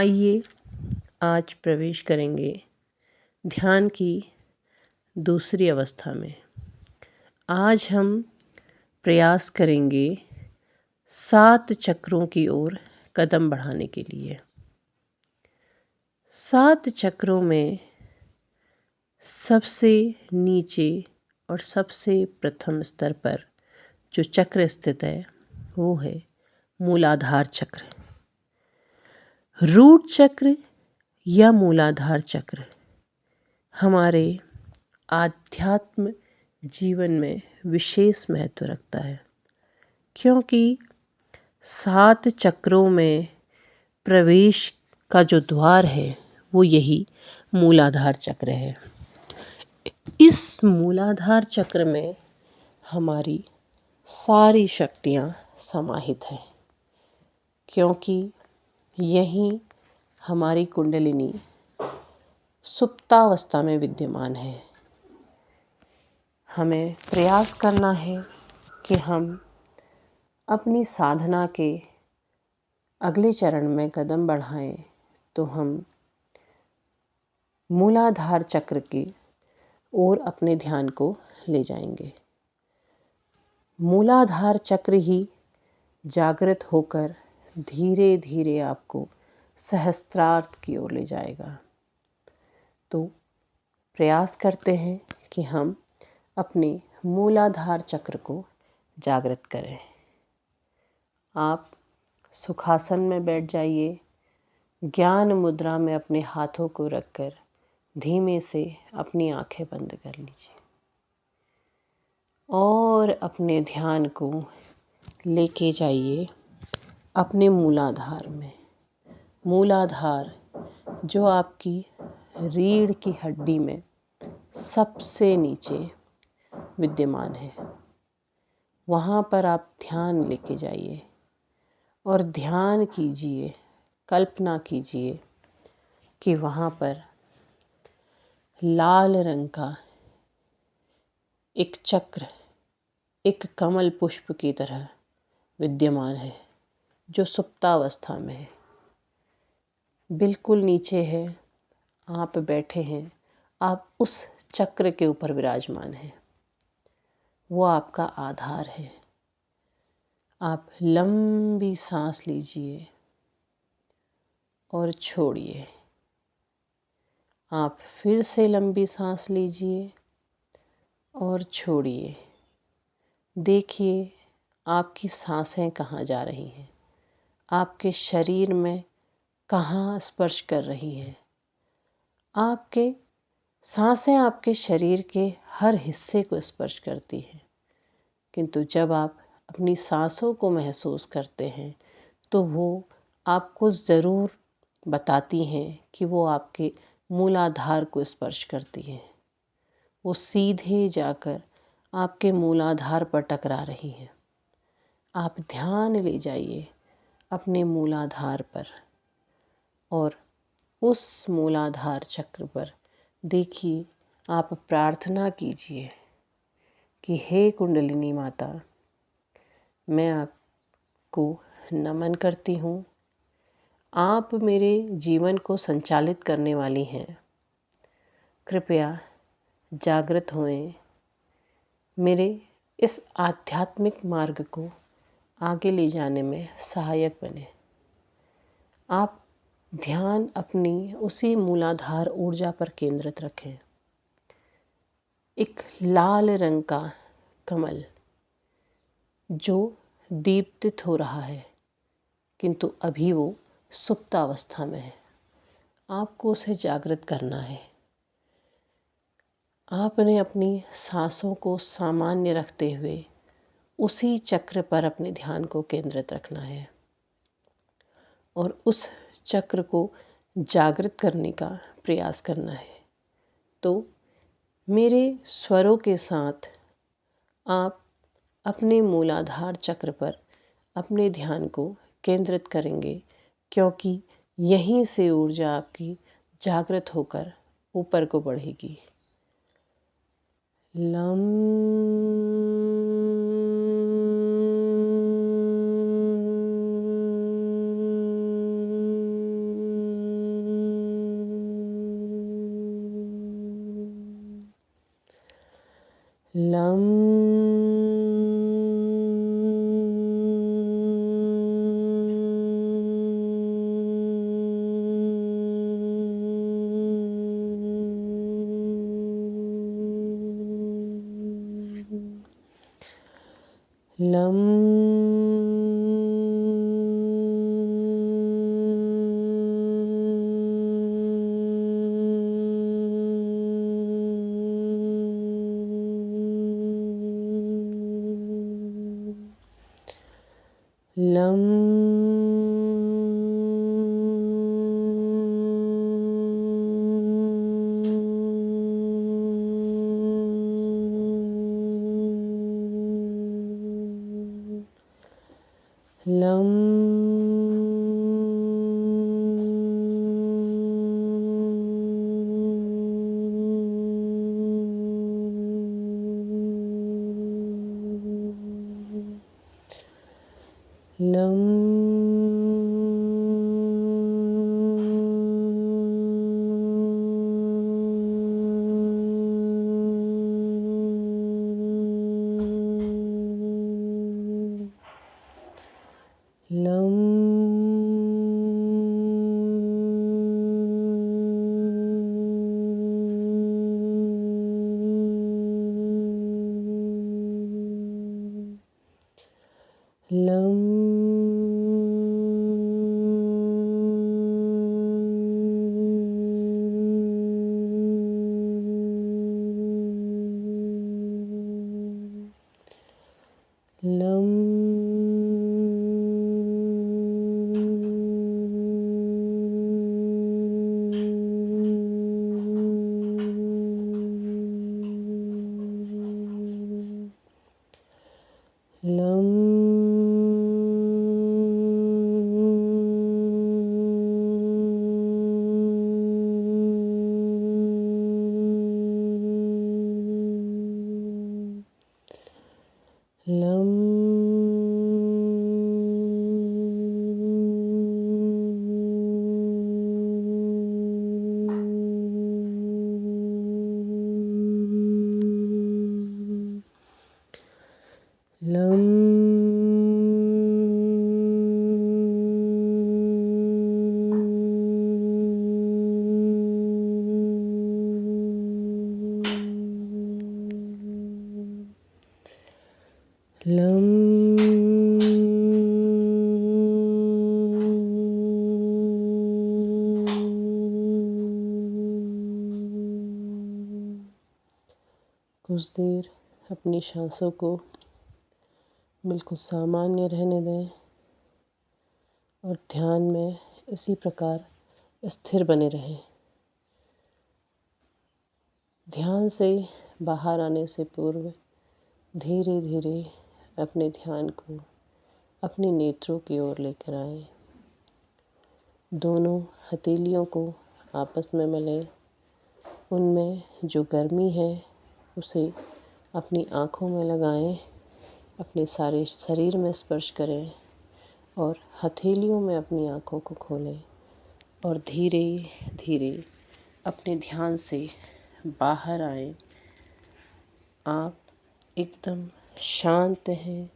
आइए आज प्रवेश करेंगे ध्यान की दूसरी अवस्था में। आज हम प्रयास करेंगे 7 चक्रों की ओर कदम बढ़ाने के लिए। 7 चक्रों में सबसे नीचे और सबसे प्रथम स्तर पर जो चक्र स्थित है वो है मूलाधार चक्र। रूट चक्र या मूलाधार चक्र हमारे आध्यात्म जीवन में विशेष महत्व रखता है, क्योंकि 7 चक्रों में प्रवेश का जो द्वार है वो यही मूलाधार चक्र है। इस मूलाधार चक्र में हमारी सारी शक्तियाँ समाहित हैं, क्योंकि यहीं हमारी कुंडलिनी सुप्तावस्था में विद्यमान है। हमें प्रयास करना है कि हम अपनी साधना के अगले चरण में कदम बढ़ाएं तो हम मूलाधार चक्र की ओर अपने ध्यान को ले जाएंगे। मूलाधार चक्र ही जागृत होकर धीरे धीरे आपको सहस्त्रार्थ की ओर ले जाएगा। तो प्रयास करते हैं कि हम अपने मूलाधार चक्र को जागृत करें। आप सुखासन में बैठ जाइए। ज्ञान मुद्रा में अपने हाथों को रखकर धीमे से अपनी आंखें बंद कर लीजिए और अपने ध्यान को लेके जाइए अपने मूलाधार में। मूलाधार जो आपकी रीढ़ की हड्डी में सबसे नीचे विद्यमान है, वहाँ पर आप ध्यान लेके जाइए और ध्यान कीजिए, कल्पना कीजिए कि वहाँ पर लाल रंग का एक चक्र एक कमल पुष्प की तरह विद्यमान है, जो सुप्तावस्था में है, बिल्कुल नीचे है। आप बैठे हैं, आप उस चक्र के ऊपर विराजमान हैं, वो आपका आधार है। आप लंबी सांस लीजिए और छोड़िए। आप फिर से लंबी सांस लीजिए और छोड़िए। देखिए आपकी सांसें कहाँ जा रही हैं, आपके शरीर में कहाँ स्पर्श कर रही हैं। आपके सांसें आपके शरीर के हर हिस्से को स्पर्श करती हैं, किंतु जब आप अपनी सांसों को महसूस करते हैं तो वो आपको ज़रूर बताती हैं कि वो आपके मूलाधार को स्पर्श करती हैं। वो सीधे जाकर आपके मूलाधार पर टकरा रही हैं। आप ध्यान ले जाइए अपने मूलाधार पर और उस मूलाधार चक्र पर देखिए, आप प्रार्थना कीजिए कि हे कुंडलिनी माता, मैं आपको नमन करती हूँ। आप मेरे जीवन को संचालित करने वाली हैं। कृपया जागृत होएं, मेरे इस आध्यात्मिक मार्ग को आगे ले जाने में सहायक बने। आप ध्यान अपनी उसी मूलाधार ऊर्जा पर केंद्रित रखें। एक लाल रंग का कमल जो दीप्तित हो रहा है, किंतु अभी वो सुप्तावस्था में है, आपको उसे जागृत करना है। आपने अपनी सांसों को सामान्य रखते हुए उसी चक्र पर अपने ध्यान को केंद्रित रखना है और उस चक्र को जागृत करने का प्रयास करना है। तो मेरे स्वरों के साथ आप अपने मूलाधार चक्र पर अपने ध्यान को केंद्रित करेंगे, क्योंकि यहीं से ऊर्जा आपकी जागृत होकर ऊपर को बढ़ेगी। लम लं लं लं लं लं कुछ देर अपनी सांसों को बिल्कुल सामान्य रहने दें और ध्यान में इसी प्रकार स्थिर बने रहें। ध्यान से बाहर आने से पूर्व धीरे धीरे अपने ध्यान को अपने नेत्रों की ओर लेकर आएं। दोनों हथेलियों को आपस में मिलें। उनमें जो गर्मी है उसे अपनी आँखों में लगाएं, अपने सारे शरीर में स्पर्श करें और हथेलियों में अपनी आँखों को खोलें और धीरे धीरे अपने ध्यान से बाहर आएं। आप एकदम शांत हैं,